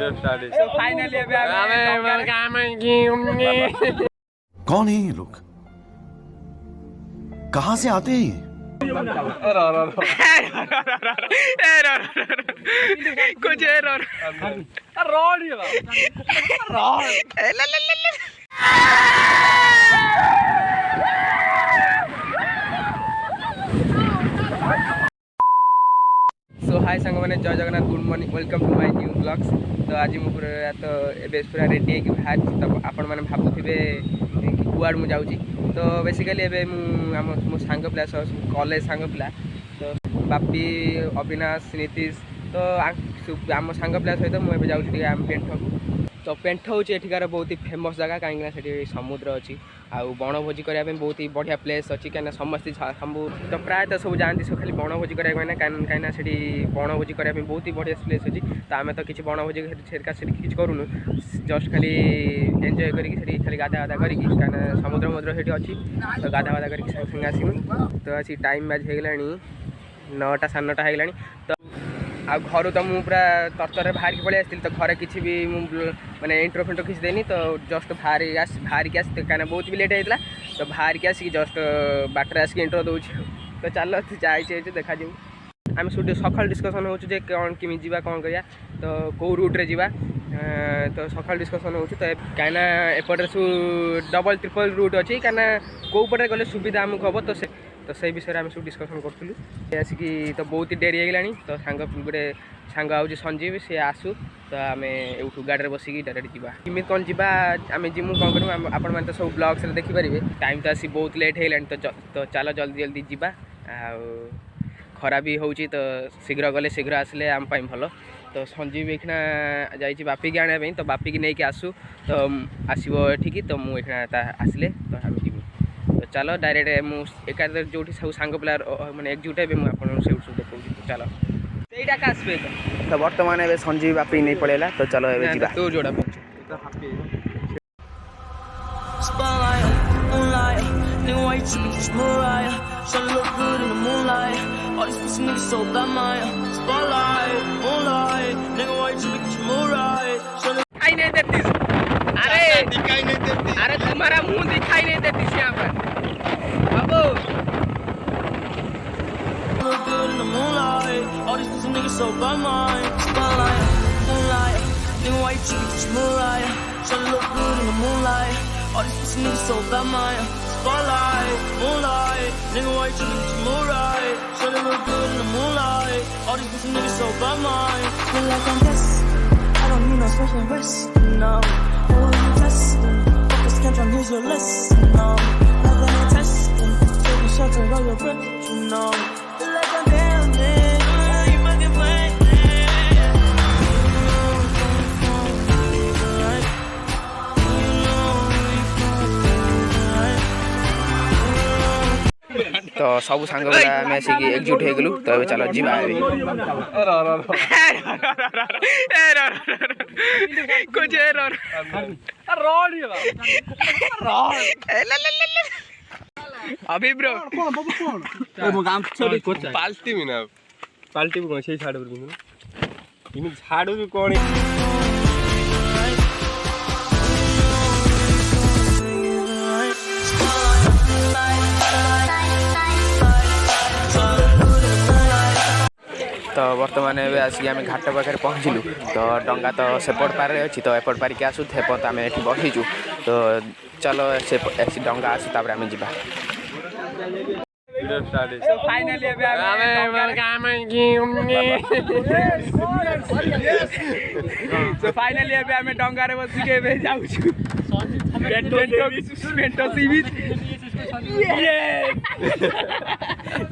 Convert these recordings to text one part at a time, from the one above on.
So finally कौन है ये लोग? कहाँ से आते हैं? कुछ सो हाय सांग मैंने जय Jagannath good morning welcome to my new blogs. तो आज मुझे तो ए पूरा रेडी होगी बाहर तो आपण मैंने भावुवे कि कुआड़ मुझे जाऊँगी। तो बेसिकली एवं मो सांग पिला कॉलेज सांग पिला तो बापी अविनाश नीतीश तो आम सांग पिला सहित मुझे जाऊँगी आम पेंट तो पेंट हूँ एठिकार बहुत ही फेमस जगह कहीं समुद्र अच्छी आउ बनभोजी करने बहुत ही बढ़िया प्लेस अच्छी कहीं समस्ते सब तो प्रायतः सब जाती सब खाली बनभोजी कराया कहीं से बनभोजी करने बहुत ही बढ़िया प्लेस अच्छी। तो आम तो किसी बनभोजी किसी करूँ जस्ट खाली एंजॉय करी खाली गाधा गाधा करी कहीं समुद्र मद्र से अच्छी तो गाधा गाधा करके सागे सागे आसमु। तो अच्छी टाइम बाज होगा 9टा 9:30 होगा। तो आ घर तो मुझे पूरा तरतर बाहर की पलि आसती तो घर किसी भी माने इंट्रो फिंट्रो किसी देनी तो जस्ट बाहर की आस कहीं बहुत भी लेट होता तो बाहर की आसिक जस्ट बाटर आसिक इंट्रो दूँ। तो चल जाए देखा जाऊ आम सकाल डिस्कसन हो कौन किमी जा कौन करिया तो कौ रूट्रे जा तो सकाल डिस्कसन हो तो कहीं एपटे सब डबल ट्रिपल रूट अच्छी कहीं कौ पटे गले सुविधा आमको हम तो से विषय में सब डिस्कसन करूँ आसिक तो बहुत ही डेरी होगा। तो सांग गोटे सांग आऊँ संजीव सी आसू तो आम यूँ गाड़ी में बसिकी डायरेक्ट जावा किमी कौन जा आम जीमु कौन करूँ आपण मैंने तो सब ब्लॉग्स देखिपारे। टाइम तो आसी बहुत लेट होगा तो चलो जल्दी जल्दी जा खरा भी हो तो शीघ्र गले शीघ्र आसले आम भल। तो संजीव एखना जाइए बापी की आने तो बापी की नहीं कि आसू तो आसो एठिकी तो मुझे आसले तो आम जीवु। तो चलो डायरेक्ट मुझे जो सब सांग पिला मैंने एकजुट है मुझे देखा चलो यहीटा का आसबे तो बर्तमान ए संजीव बापी नहीं पड़ेगा तो चलो ए तू जोड़ा अरे तुम्हारा मुंह दिखाई नहीं देती यहाँ पर बाबू। Here's your lesson, no. Never been testing, taking shots at all your breath, you know. Feel like I'm damn it, you fucking playing. तो सब सांग में आसिक एकजुट हो गलु तो चलो जीवा कुछ अभी ब्रो पाल्टी भी ना पाल्टी भी कौन से झाड़ू भी कौन तो बर्तमान आसिक आम घाट पाखे पहुँचलु तो डंगा तो सेपट पारे अच्छी तो एपट पारिक आसू थेपत आम ये बसईचु तो चलो से डंगा आसू तापर आम जा फाइनली आम डंगार बसिक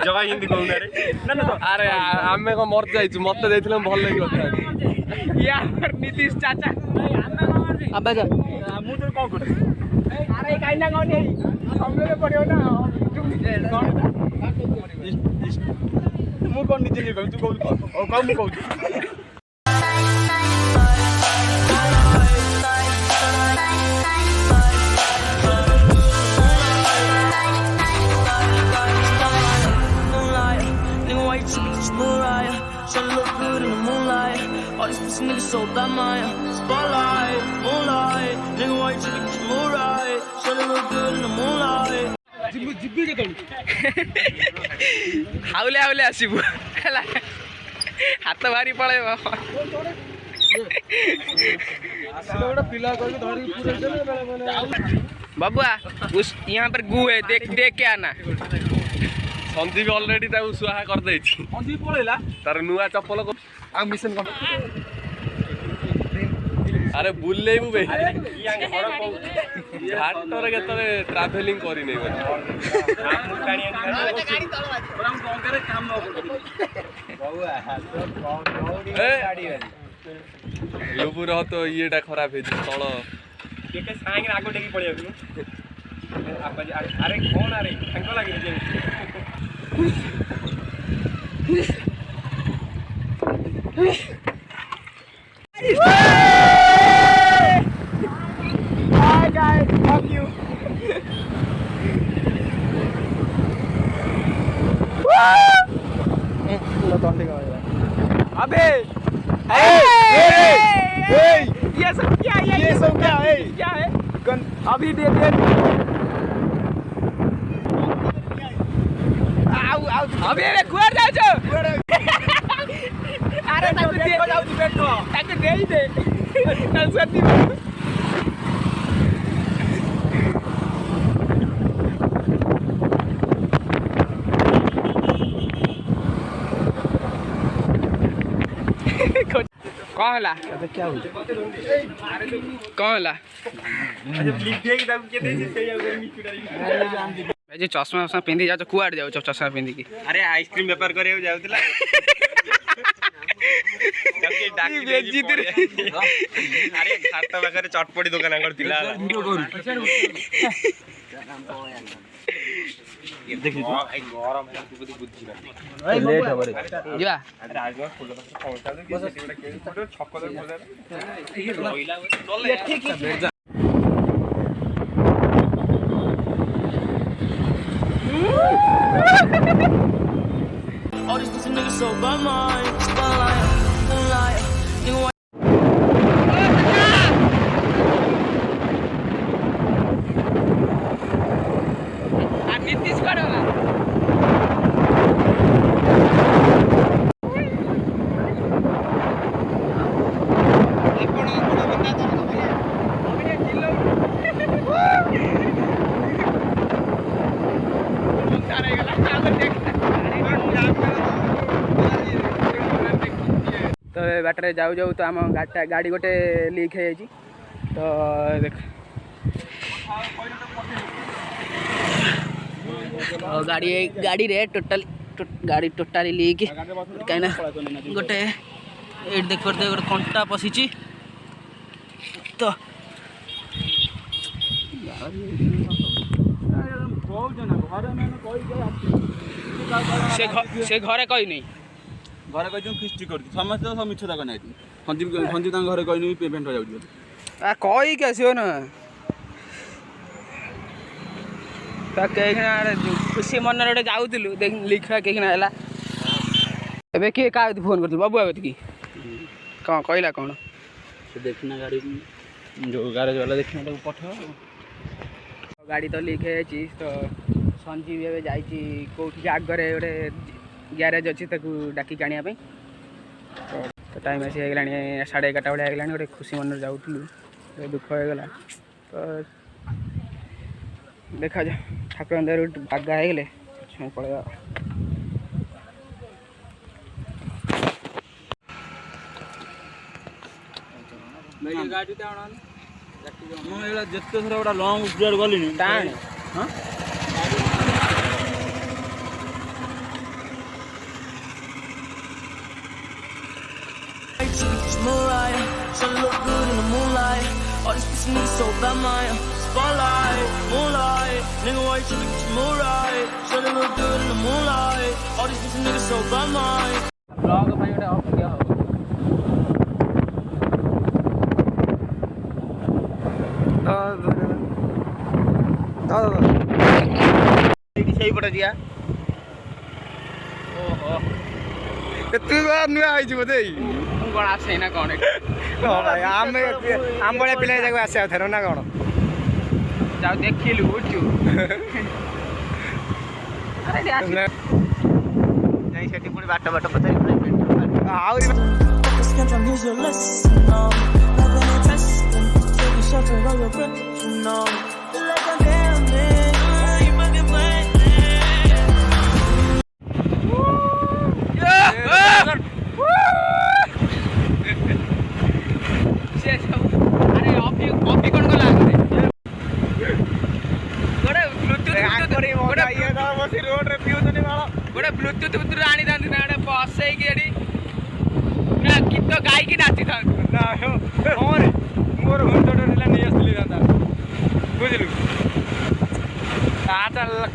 जगह हिंदी कहूना अरे आम कौन मर जाइए मत देते भल लगे यार नीतीश चाचा आबाज मुझे कौन कर अरे कहीं ना कौन पड़ो ना मुझे निजे नहीं तू कौन कहूँ so bad by my spotlight, moonlight. Nigga, why you tripping? Get your mood right. Shawty look good in the moonlight. ହାଉଲେ ହାଉଲେ ଆସିବୁ ହେଲା ହାତ ଭାରି ପଳେଇବ बबुआ उस यहाँ पर गु है देख देख के आना संदीप ऑलरेडी ताऊ सुहा कर दे संदीप पळेला तार नुआ चप्पल को आ मिशन कर अरे बुल्लेबु बे घाटर केतरे ट्रैवलिंग करी नै बे काम न बबुआ लोपुर तो येटा खराब है तळ के सांगे आगो टेकी पळिया अरे कौन अरे ठंको लागे Hi guys, fuck you. अबे ये सब क्या है ये सब क्या है अभी दे अबे रे कुआर जाऊ छो अरे ताको दे जाऊ बेटो ताको दे ही दे ना सती कौन होला क्या हो कौन होला जो चश्मा वश्मा पिंधि जाओ कुआड़ जाओ चश्मा पिंधि की अरे आइसक्रीम व्यापार करे जाउतला अरे खाता पाखरे चटपटी दुकान करथिला देखि भाई गरम है तू बुद्धि लेट हबरे जीवा अरे आज में फुल पहुंचा दे बस एटा के फोटो छक्क दे बोला ये रोइला चले ठीक है All these pussy niggas so by my spotlight, moonlight. Nigga, why Nitish कौन होला तो बाटर जाऊ जाऊ तो आम गाड़ी गोटे लीक है तो देख गाड़ी गाड़ी रे टोटल गाड़ी टोटाली लीक कहीं गोटे ये देख पड़ते गोटे कंटा पशिची तो से घरे कही नहीं घरे कहि फिस्ट कर समस्त सब मिछ तक नै संजीव संजीव तां घरे कहि पेमेंट हो जाउ आ कही के आसियो ना खुशी मन रे जाऊलु लिखा कहीं है ए किए क्या फोन कर बाबू आगे कि कौन कहला कौन से देखना गाड़ी जो गैरेज वाला देखना पठाओ गाड़ी तो लीक है तो संजीव ए कौटी आगे गोटे ग्यारेज अच्छी डाक आने तो टाइम आसी गला 11:30 भाई गला गोटे खुशी मन जाऊलु दुख होगला तो देखा जा ठाकुर अंदर बागा हो गले पड़ेगा जिते थोड़ा गोटा लंग ड्राइव गली हाँ look good in the moonlight. All these pussy niggas so bad, my spotlight, moonlight. Nigga, why you tripping? Get your mood right. Shawty look good in the moonlight. All these pussy niggas so bad, my vlog भाई उठे of किया हो सही पड़ दिया ओहो तू नुआ आई बोधे कौन आसे ना कौन ଭାଇ ଆମେ ଆମ ଭଳିଆ ପିଲା ଯାକୁ ଆସିବା ଥର ନା କ'ଣ ଯାଉ ଦେଖିଲୁ ଉଠୁ ଯାଇ ସେଠି ପୁଣି ବାଟ ପଚାରି ଆହୁରି Can't tell here's your lesson, no. Never no testing. Take a shot and roll your breath, you know. Feel like I'm damn man. You fucking playing. अरे अभी कौन गला गोटे ब्लूटूथ बुतुर आनी था गोटे बसई कि गीत गायकी नाची था मोर घंटा नहीं आसली बुझलु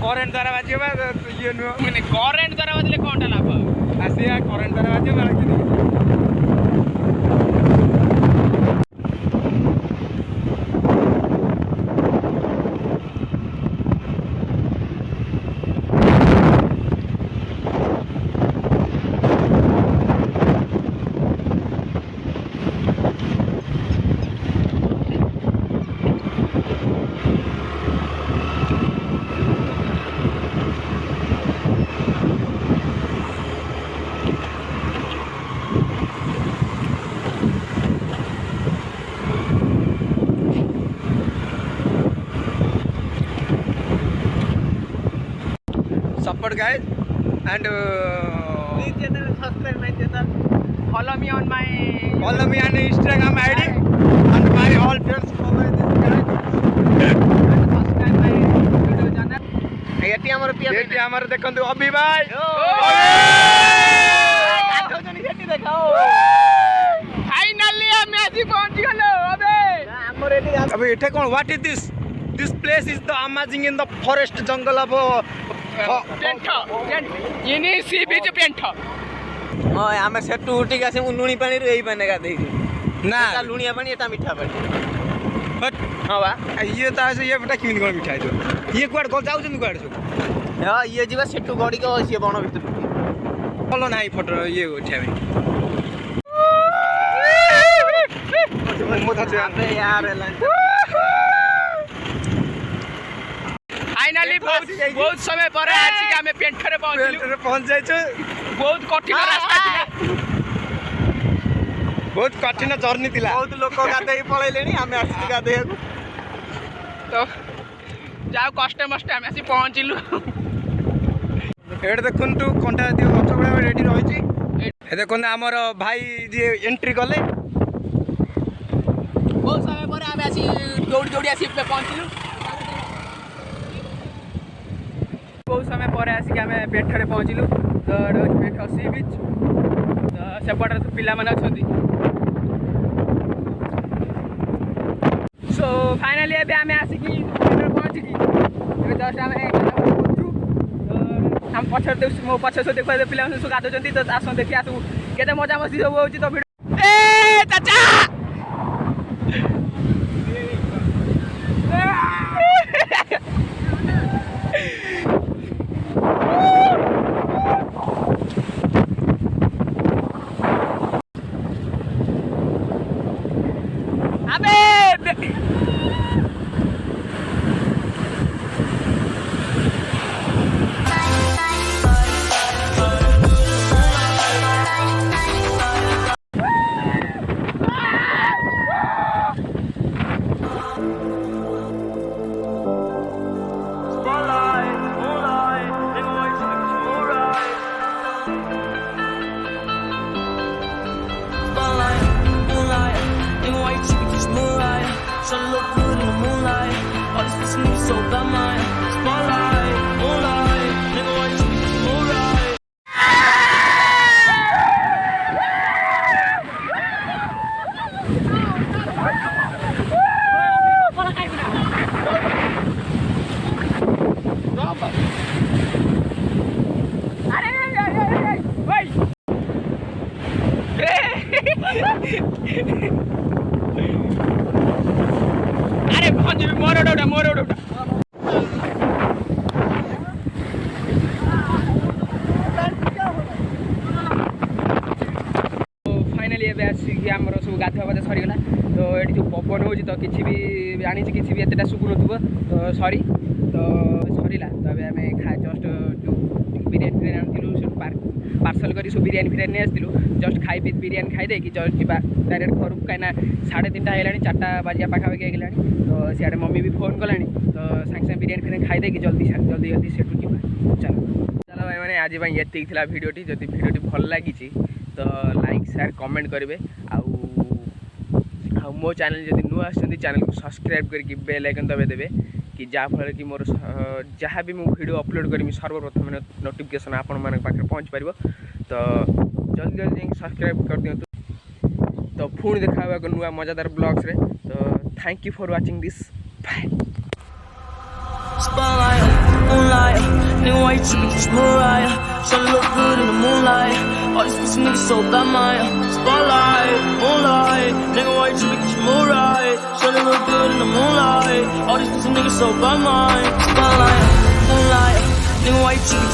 करेन्ट द्वारा बाजे ये नुह मैंने करेन्ट द्वारा बदले कौन लाभ आसिया करेन्ट द्वारा बाजे support guys and please channel subscribe my channel follow me on Instagram ID and my all friends follow this guy subscribe my YouTube channel eighty हमर देखंतु अभी भाई फाइनली हम आसी पहुंच गलो अबे एठे कोन what is this place is the amazing in the forest jungle of पेंठ इनी सी बीच पेंठ ओए आमे सेटू उठी के आसे लुणी पानी रे एई पानी का देई ना लुणिया पानी एटा मीठा पानी बट हां बा ये ता से ये बटा किन कोन मीठा है ये कुआड गल जाउ जन कुआड हां ये जीवा सेटू गडी के से बण भीतर बोलो नाही फोटो ये उठा में मोथा अबे यार फाइनली बहुत समय पर आसी के हमें पेंठरे पहुंच जाय छ बहुत कठिन रास्ता थिला बहुत कठिन जर्नी थिला बहुत लोक गाधे पळैलेनी हमें आसी गाधे तो जाओ कष्ट मष्ट हमें आसी पहुंचिलु एड देखुन तू कंटा दियो गछ बडा रेडी रही छी ए देखुन हमर भाई जे एंट्री कले बहुत समय पर हमें आसी दौड़ी आसी पे पहुंचिलु बहुत समय पर आसिक आम पेठरे पहुँचलु तो पेठ सी बीच तो सेपटे तो पिला माने अछंती सो फाइनली एबे आम आसिक पेठरे पहुँचिकी एबे जस्ट आम हम पछर मो पछर से देखा पिला सब गाधुंट तो आस देखी आसू केते मजा मस्ती सब हो तो भिडियो ए चाचा Moonlight, nigga, why you tripping? Just moonlight. ये जो पवन हो तो किसी भी जानी किसी भी एतटा शुभु नथुब तो सॉरी तो सरीला तो अबे आमे खा जस्ट जो बिरयानी फिर आनिलु से पार्सल करी सब बिरयानी फिर नहीं आसलु जस्ट खाई पी बिरयानी खाई देकी जस्ट जीवा डायरेक्ट घर को कहीं 3:30 है 4टा बाजिया पाखापाखि है तो सियाड़े मम्मी भी फोन कलानी तो सागे सागे बिरयानी फिर खाई देकी जल्दी जल्दी जल्दी सेठू जीवा चलो भाई मैंने आज भाई ये था भिडियोटी जब भिडियोटी भल लगी तो लाइक शेयर कमेंट करेंगे आउ मो चैनल जब नुआ आसछन्ति चैनल को सब्सक्राइब करके बेल आइकन दबाई देवे कि जहाँफल कि मोर जहाँ भी मुझे वीडियो अपलोड करी सर्वप्रथम नोटिफिकेशन आपण मान पाखे पहुँच पार तो जल्दी जल्दी सब्सक्राइब कर दिंतु तो पुणी देखा नुआ मजादार ब्लॉग्स रे तो thank you for watching this by Spotlight, moonlight, nigga, why you trippin'? Just Mariah. Shawty look good in the moonlight. All these pussy niggas so bad, Maya. Spotlight, moonlight, nigga, why you trippin'? Just Mariah. Shawty look good in the moonlight. All these pussy niggas so bad, Maya. Spotlight, moonlight, nigga, why you trippin'?